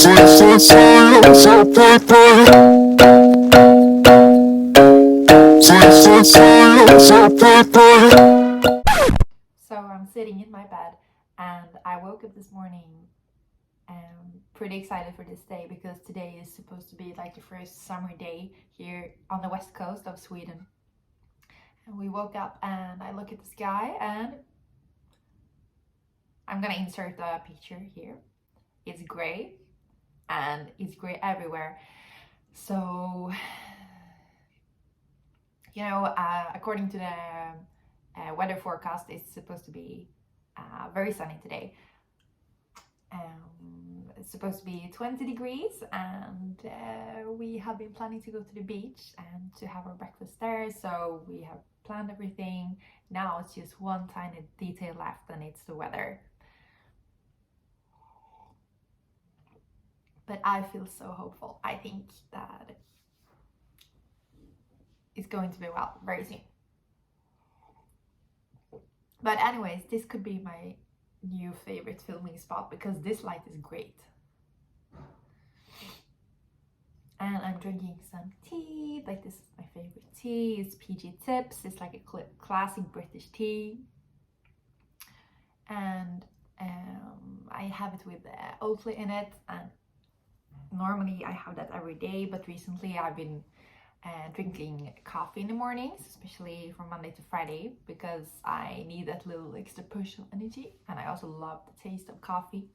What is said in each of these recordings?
So I'm sitting in my bed and I woke up this morning pretty excited for this day because today is supposed to be like the first summer day here on the west coast of Sweden. And we woke up and I look at the sky and I'm gonna insert the picture here. It's gray and it's gray everywhere. So, you know, according to the weather forecast, it's supposed to be very sunny today. It's supposed to be 20 degrees and we have been planning to go to the beach and to have our breakfast there, so we have planned everything. Now it's just one tiny detail left and it's the weather. But I feel so hopeful. I think that it's going to be well very soon. But anyways, this could be my new favorite filming spot because this light is great. And I'm drinking some tea. Like, this is my favorite tea. It's PG Tips. It's like a classic British tea. And I have it with Oatly in it. And normally I have that every day, but recently I've been drinking coffee in the mornings, especially from Monday to Friday, because I need that little extra push of energy, and I also love the taste of coffee.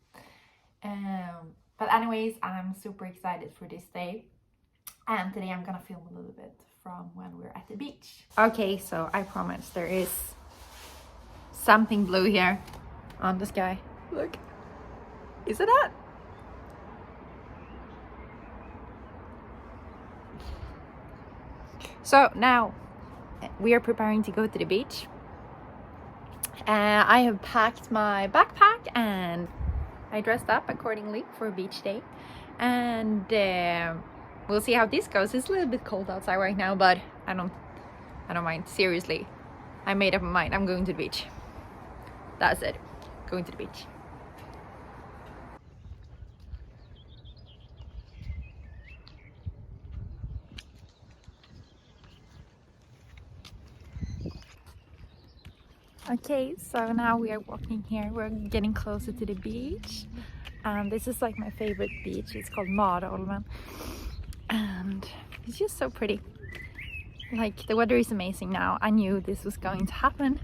But anyways, I'm super excited for this day, and today I'm gonna film a little bit from when we're at the beach. Okay, so I promise there is something blue here on the sky. Look, is it that? So now we are preparing to go to the beach. I have packed my backpack and I dressed up accordingly for a beach day. And we'll see how this goes. It's a little bit cold outside right now, but I don't mind. Seriously, I made up my mind. I'm going to the beach. That's it. Going to the beach. Okay, so now we are walking here. We're getting closer to the beach. And this is like my favorite beach. It's called Nahra. And it's just so pretty. Like, the weather is amazing now. I knew this was going to happen,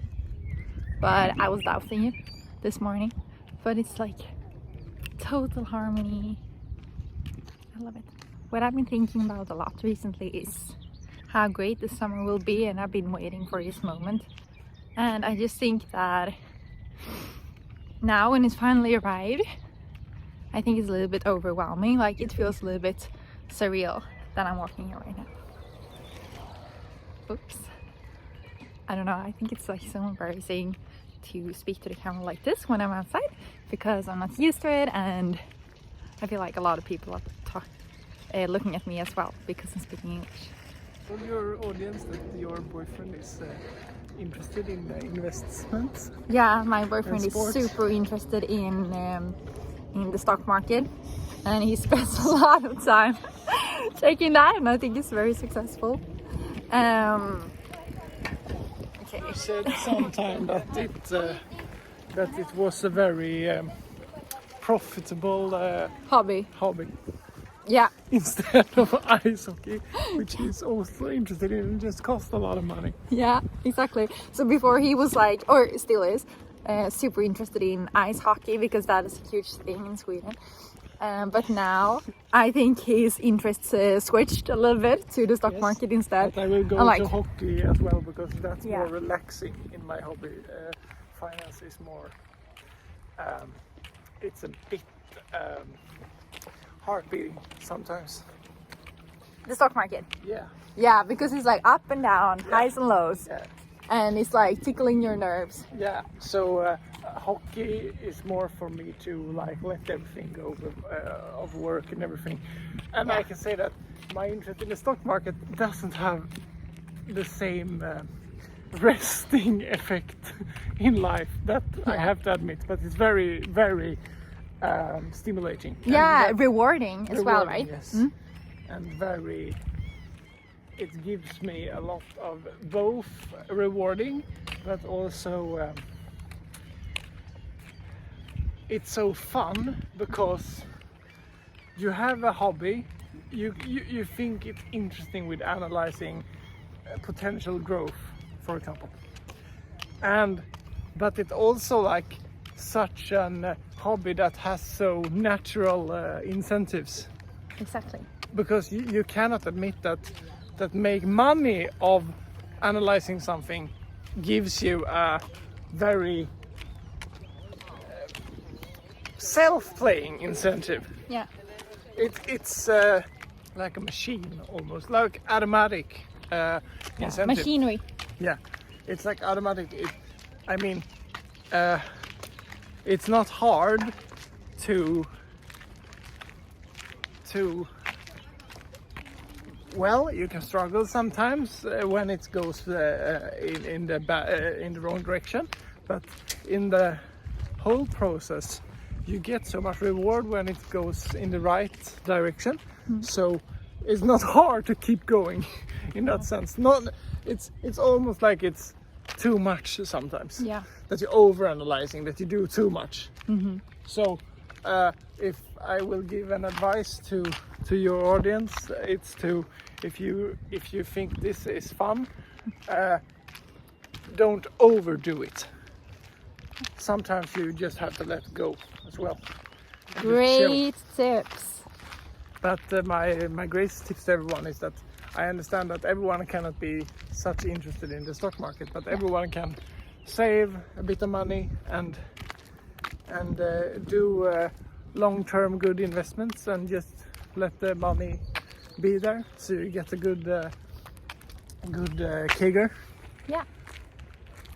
but I was doubting it this morning. But it's like total harmony. I love it. What I've been thinking about a lot recently is how great the summer will be, and I've been waiting for this moment. And I just think that now when it's finally arrived, I think it's a little bit overwhelming. Like, it feels a little bit surreal that I'm walking here right now. Oops. I don't know, I think it's like so embarrassing to speak to the camera like this when I'm outside because I'm not used to it, and I feel like a lot of people are looking at me as well because I'm speaking English. Told your audience that your boyfriend is interested in investments. Yeah, my boyfriend is super interested in the stock market, and he spends a lot of time taking that, and I think it's very successful. Okay. You said sometime that it was a very profitable Hobby. Yeah. Instead of ice hockey, which is also interested in, and just costs a lot of money. Yeah, exactly. So before he was like, or still is, super interested in ice hockey because that is a huge thing in Sweden. But now I think his interests switched a little bit to the stock market instead. But I will go to hockey as well because that's more relaxing in my hobby. Finance is more, it's a bit heart beating sometimes. The stock market? Yeah. Yeah, because it's like up and down, highs and lows. Yeah. And it's like tickling your nerves. Yeah, so hockey is more for me to like let everything go of work and everything. And I can say that my interest in the stock market doesn't have the same resting effect in life, that I have to admit, but it's very, very stimulating. Yeah, And rewarding as well, right? Yes. And very, it gives me a lot of both rewarding, but also it's so fun because you have a hobby, you think it's interesting with analyzing potential growth, for example, but it's also like such an hobby that has so natural incentives. Exactly. Because you cannot admit that make money of analyzing something gives you a very self-playing incentive. Yeah. It's like a machine, almost like automatic incentive. Machinery. Yeah, it's like automatic. It's not hard to well, you can struggle sometimes when it goes in the wrong direction, but in the whole process you get so much reward when it goes in the right direction. So it's not hard to keep going in that sense. It's almost like it's too much sometimes. Yeah. That you're overanalyzing, that you do too much. So if I will give an advice to your audience, it's to if you think this is fun, don't overdo it. Sometimes you just have to let go as well. And just chill. Great tips. But my greatest tips to everyone is that I understand that everyone cannot be such interested in the stock market, but everyone can save a bit of money and do long-term good investments and just let the money be there, so you get a good CAGR. Yeah.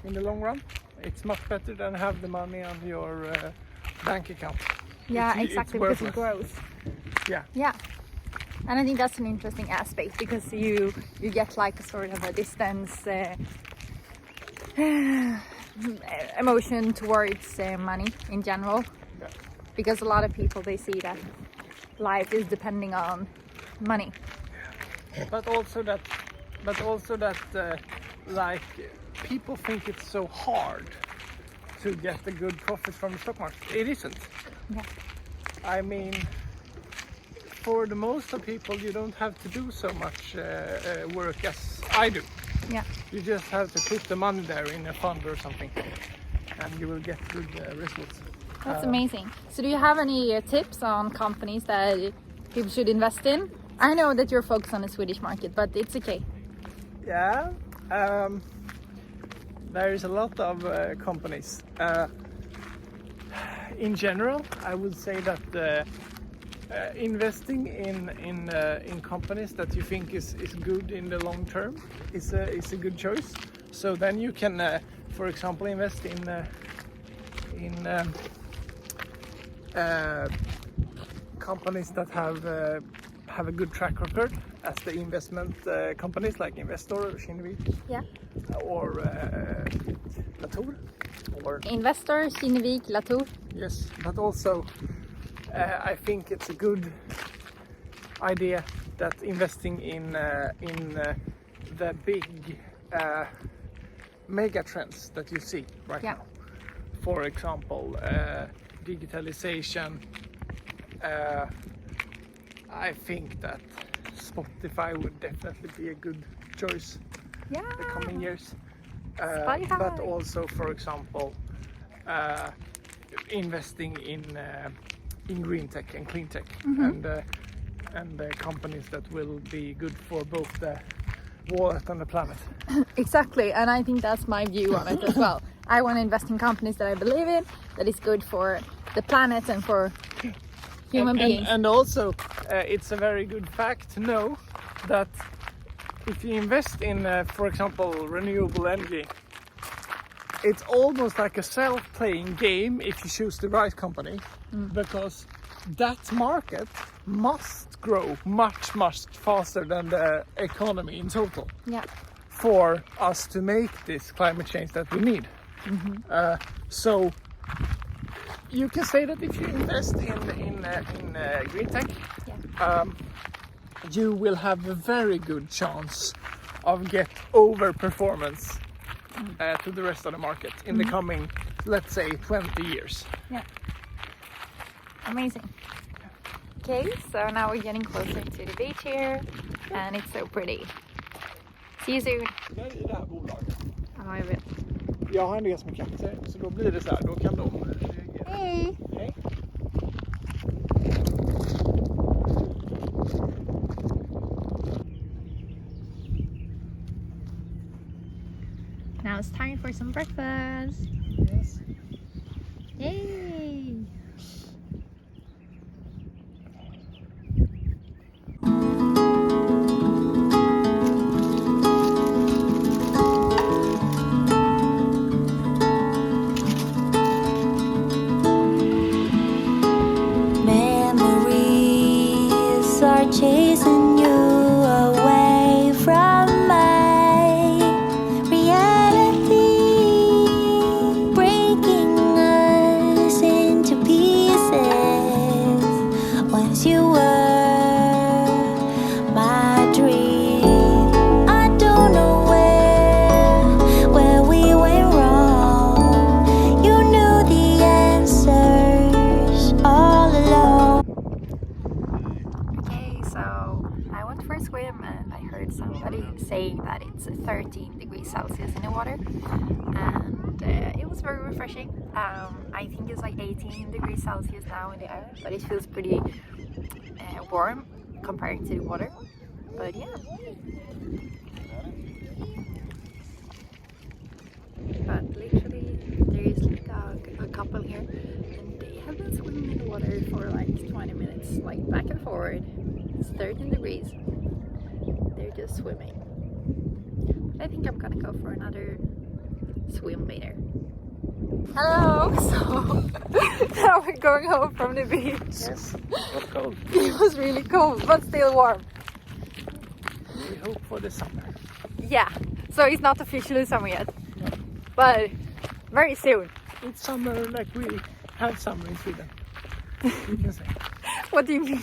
In the long run, it's much better than have the money on your bank account. Yeah, It's exactly, because it worthless. grows. Yeah. Yeah. And I think that's an interesting aspect, because you get like a sort of a distance emotion towards money in general. Yeah. Because a lot of people, they see that life is depending on money. But also that like people think it's so hard to get a good profit from the stock market. It isn't. Yeah. I mean, for the most of people, you don't have to do so much work as I do. Yeah. You just have to put the money there in a fund or something, and you will get good results. That's amazing. So do you have any tips on companies that people should invest in? I know that you're focused on the Swedish market, but it's okay. Yeah, there is a lot of companies. In general, I would say that investing in companies that you think is good in the long term is a good choice. So then you can, for example, invest in companies that have a good track record as the investment companies like Investor, Kinnevik, Yeah. or Latour, or Investor, Kinnevik, Latour. yes, but also I think it's a good idea that investing in the big mega trends that you see right Yeah. now. For example, digitalization. I think that Spotify would definitely be a good choice Yeah. the coming years. Spotify. But also, for example, investing in green tech and clean tech, and companies that will be good for both the wallet and the planet. Exactly, and I think that's my view on it as well. I want to invest in companies that I believe in, that is good for the planet and for human beings. And also, it's a very good fact to know that if you invest in, for example, renewable energy, it's almost like a self-playing game if you choose the right company, because that market must grow much faster than the economy in total Yeah. for us to make this climate change that we need. So you can say that if you invest in green tech, you will have a very good chance of get over performance to the rest of the market in the coming, let's say, 20 years. Yeah. Amazing. Okay, so now we're getting closer to the beach here, and it's so pretty. See you soon. Det är det här bolaget. Ja, jag vet. Jag har en del som är katter, så då blir det så här, då kan de reagera. Hej! Hej. Now it's time for some breakfast. Yes. Yay! Memories are chasing you away from my reality, breaking us into pieces. Once you were my dream. I don't know where we went wrong. You knew the answers all along. Okay, so I went for a swim and I heard somebody saying that it's 13 degrees Celsius in the water, and it was very refreshing. I think it's like 18 degrees Celsius now in the air, but it feels pretty warm compared to the water. But yeah. But literally there is like a couple here, and they have been swimming in the water for like 20 minutes, like back and forward. It's 13 degrees. They're just swimming. I think I'm gonna go for another swim later. Hello! So now we're going home from the beach. Yes, it was cold. It was really cold, but still warm. We hope for the summer. Yeah, so it's not officially summer yet, but very soon. It's summer like we have summer in Sweden, you can say. What do you mean?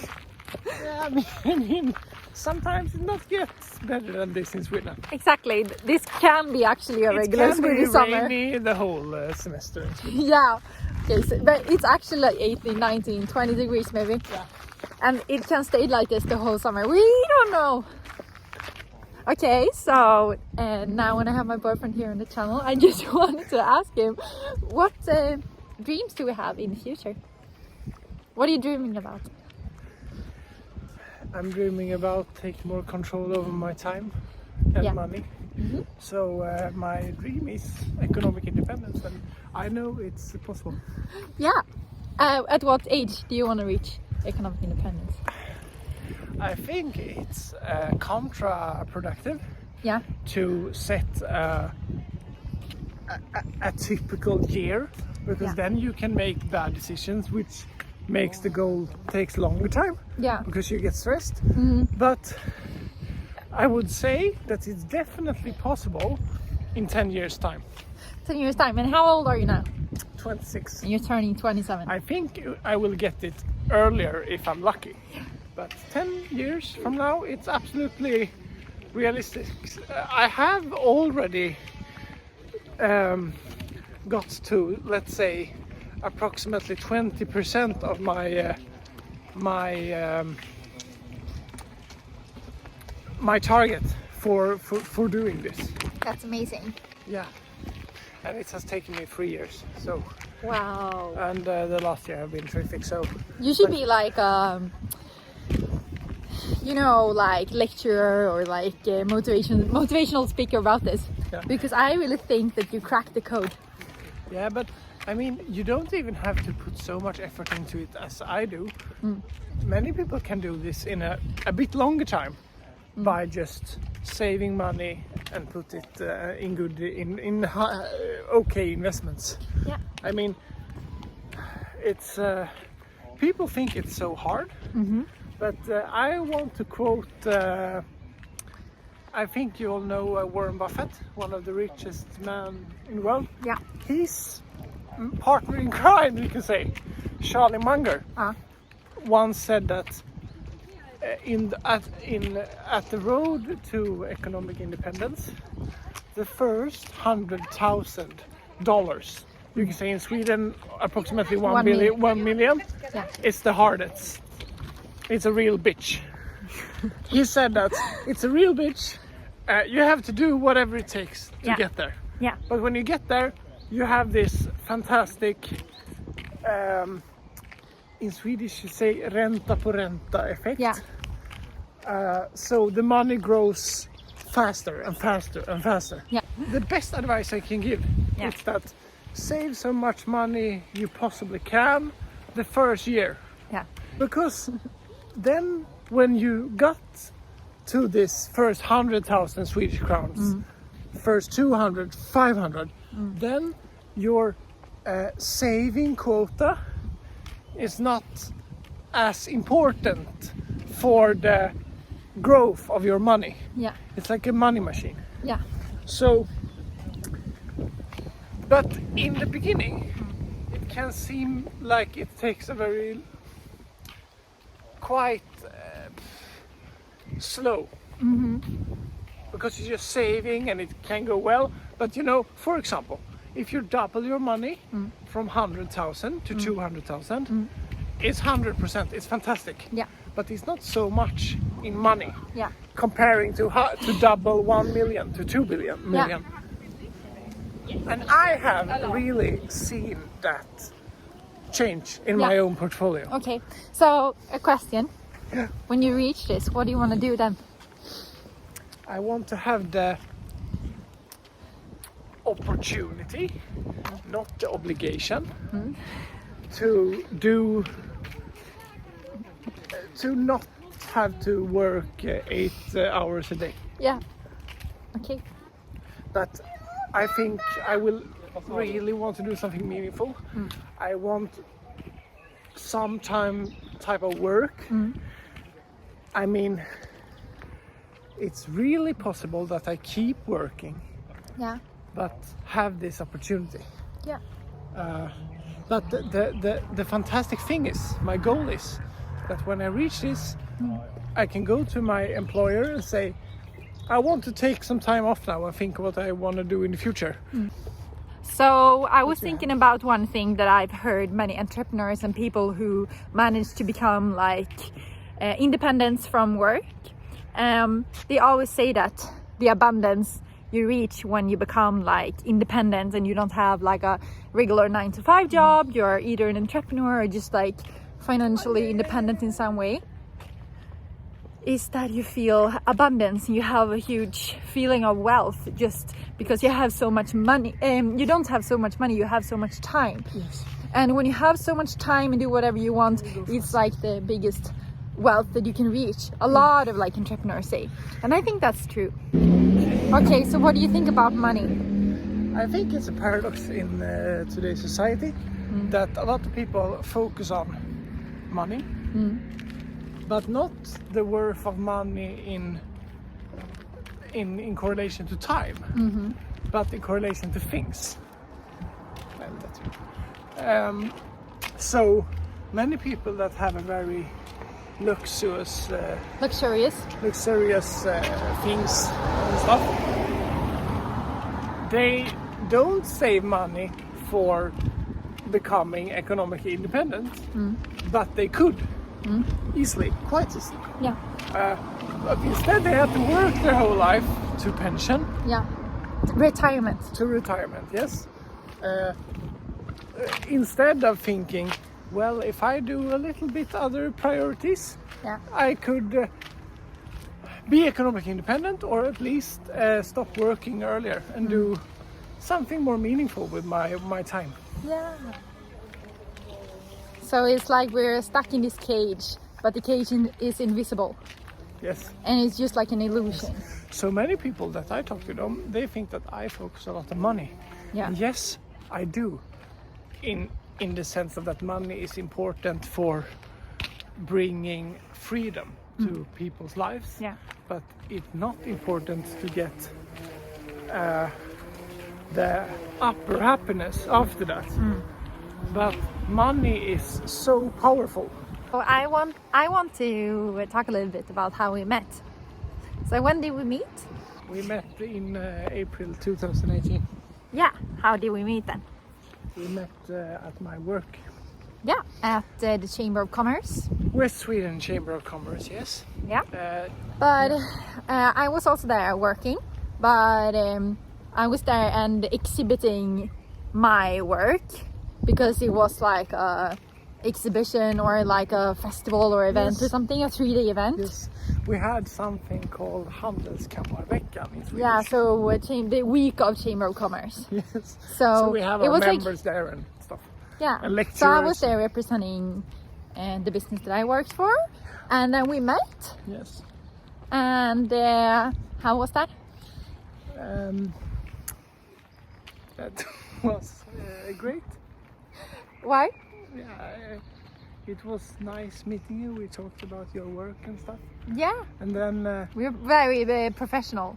Yeah, I mean, sometimes it not gets better than this in Sweden. Exactly, this can be actually a regular Swedish summer. Rainy the whole semester in Sweden. Yeah, okay, so, but it's actually like 18, 19, 20 degrees maybe. Yeah. And it can stay like this the whole summer. We don't know. Okay, so now when I have my boyfriend here on the channel, I just wanted to ask him, what dreams do we have in the future? What are you dreaming about? I'm dreaming about taking more control over my time and money. So my dream is economic independence, and I know it's possible. Yeah. At what age do you want to reach economic independence? I think it's counterproductive to set a typical year, because then you can make bad decisions, which makes the goal takes longer time. Yeah. Because you get stressed. But I would say that it's definitely possible in 10 years time. 10 years time. And how old are you now? 26. And you're turning 27. I think I will get it earlier if I'm lucky. But 10 years from now, it's absolutely realistic. I have already got to, let's say, approximately 20% of my target for doing this. That's amazing. Yeah, and it has taken me 3 years. So Wow. and the last year have been terrific. So You should be like you know, like lecturer or like motivational speaker about this, because I really think that you cracked the code. yeah, but I mean, you don't even have to put so much effort into it as I do. Many people can do this in a bit longer time by just saving money and put it in okay investments. Yeah. I mean, it's people think it's so hard, but I want to quote. I think you all know Warren Buffett, one of the richest men in the world. Yeah. He's partner in crime, you can say, Charlie Munger, Ah. once said that at the road to economic independence, the first $100,000, you can say in Sweden approximately 1 million, Yeah. it's the hardest. It's a real bitch. He said that it's a real bitch. You have to do whatever it takes to Yeah. get there. Yeah. But when you get there, you have this fantastic, in Swedish you say ränta på ränta effect. Yeah. So the money grows faster and faster and faster. Yeah. The best advice I can give Yeah. is that save so much money you possibly can the first year. Yeah. Because then when you got to this first 100,000 Swedish crowns, first 200, 500, then your saving quota is not as important for the growth of your money. Yeah. It's like a money machine. Yeah. So, but in the beginning, it can seem like it takes a very quite slow, because you're just saving and it can go well. But you know, for example, if you double your money from 100,000 to 200,000, it's 100%. It's fantastic. Yeah. But it's not so much in money Yeah. comparing to double 1 million to 2 million. And I have really seen that change in my own portfolio. Okay. So a question. Yeah. When you reach this, what do you want to do then? I want to have the opportunity, not the obligation, to do, to not have to work 8 hours a day. Yeah. Okay. But I think I will really want to do something meaningful. I want some type of work. I mean, it's really possible that I keep working, Yeah. but have this opportunity. Yeah. But the fantastic thing is, my goal is that when I reach this, I can go to my employer and say, I want to take some time off now and think what I want to do in the future. So I was thinking about one thing that I've heard many entrepreneurs and people who manage to become like independent from work. They always say that the abundance you reach when you become like independent and you don't have like a regular 9-to-5 job, you're either an entrepreneur or just like financially independent in some way, is that you feel abundance. You have a huge feeling of wealth just because you have so much money. You don't have so much money, you have so much time. Yes. And when you have so much time and do whatever you want, it's like the biggest wealth that you can reach. A lot of like entrepreneurs say, and I think that's true. Okay, so what do you think about money? I think it's a paradox in today's society that a lot of people focus on money, but not the worth of money in correlation to time, but in correlation to things. Well, that's right. So many people that have a very luxurious things and stuff, they don't save money for becoming economically independent, but they could easily, quite easily. Yeah. But instead they have to work their whole life to pension, Yeah. Retirement. to retirement, yes. Instead of thinking, well, if I do a little bit other priorities, Yeah. I could be economically independent, or at least stop working earlier and do something more meaningful with my time. Yeah. So it's like we're stuck in this cage, but the cage is invisible, Yes. and it's just like an illusion. So many people that I talk to them, they think that I focus a lot on money. Yeah. And yes, I do. In the sense of that money is important for bringing freedom to people's lives. Yeah. But it's not important to get the upper happiness after that. But money is so powerful. So I want to talk a little bit about how we met. So when did we meet? We met in April 2018. Yeah, how did we meet then? We met at my work. Yeah, at the Chamber of Commerce. West Sweden Chamber of Commerce, yes. Yeah. But I was also there working, but I was there and exhibiting my work because it was like a exhibition or like a festival or event or something, a 3-day event. Yes. We had something called Handelskammarveckan in Sweden. Yeah, so the week of Chamber of Commerce. Yes. So we have it our was members there and stuff. Yeah, and lecturers. So I was there representing the business that I worked for, and then we met. Yes. And how was that? That was great. Why? Yeah, it was nice meeting you. We talked about your work and stuff. Yeah. And then we were very professional.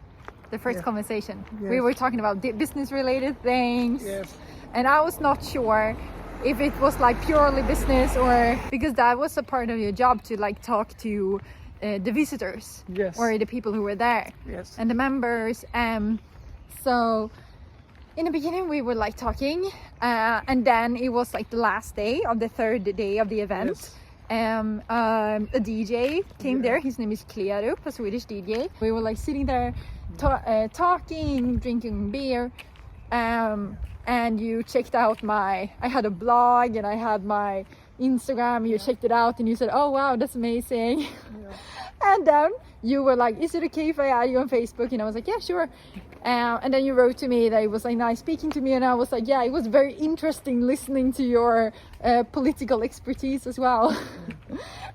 The first conversation, we were talking about business-related things. Yes. And I was not sure if it was like purely business or because that was a part of your job to like talk to the visitors or the people who were there and the members. So in the beginning we were like talking and then it was like the last day of the third day of the event. A DJ came there. His name is Klerup, a Swedish DJ. We were like sitting there talking, drinking beer. And you checked out I had a blog and I had my Instagram. You checked it out and you said, oh wow, that's amazing. And then you were like, is it okay if I add you on Facebook? And I was like, yeah, sure. And then you wrote to me that it was like nice speaking to me, and I was like, yeah, it was very interesting listening to your political expertise as well.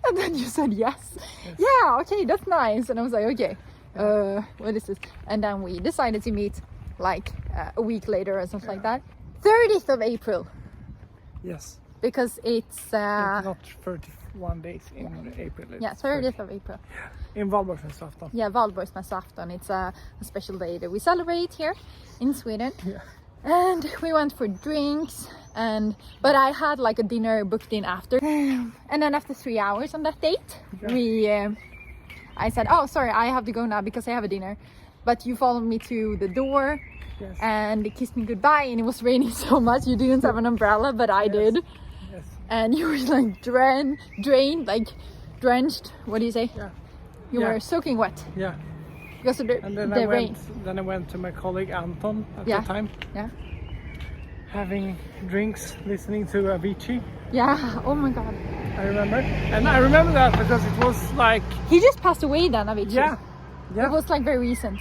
And then you said yes. Yeah, okay, that's nice. And I was like, okay, what is this? And then we decided to meet like a week later or something like that. 30th of April. Yes. Because it's not 31 days in April. Yeah, 30th of April. In Valborgsmässoafton. Yeah, Valborgsmässoafton. It's a special day that we celebrate here in Sweden. Yeah. And we went for drinks, but I had like a dinner booked in after. And then after 3 hours on that date, I said, oh, sorry, I have to go now because I have a dinner. But you followed me to the door and kissed me goodbye, and it was raining so much you didn't have an umbrella, but I did. Yes. And you were like drained, like drenched. What do you say? Yeah. You were soaking wet. Yeah. Because of and then the rain. Then I went to my colleague Anton at the time. Yeah. Having drinks, listening to Avicii. Yeah. Oh my God. I remember, and I remember that because it was like he just passed away then, Avicii. Yeah. It was like very recent.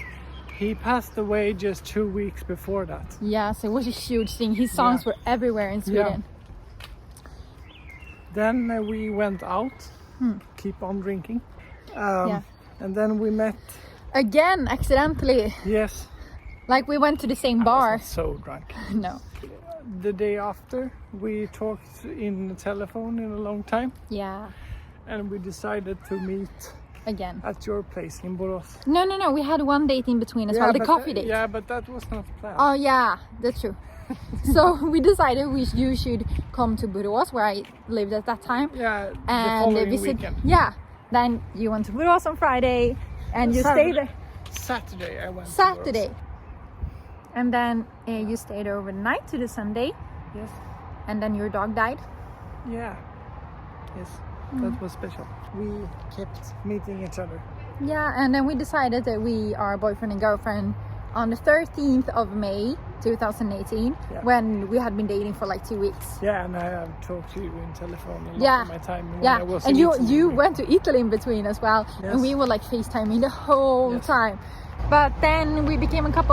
He passed away just 2 weeks before that. Yeah, so it was a huge thing. His songs were everywhere in Sweden. Then we went out, keep on drinking. And then we met. Again, accidentally. Yes. Like we went to the same bar. I was not so drunk. No. The day after, we talked in the telephone in a long time. Yeah. And we decided to meet again at your place in Borås. No, we had one date in between as well, the coffee date. Yeah, but that was not planned. Oh yeah, that's true. So we decided you should come to Borås, where I lived at that time. Yeah, and the following weekend. Yeah, then you went to Borås on Friday and you stayed there. Saturday I went Saturday. to Borås. And then you stayed overnight to the Sunday. Yes. And then your dog died. Yeah. Yes. That was special. We kept meeting each other. Yeah, and then we decided that we are boyfriend and girlfriend on the 13th of May 2018 when we had been dating for like 2 weeks. Yeah, and I have talked to you in telephone a lot of my time when I was and in you went to Italy in between as well. Yes. And we were like FaceTiming the whole time. But then we became a couple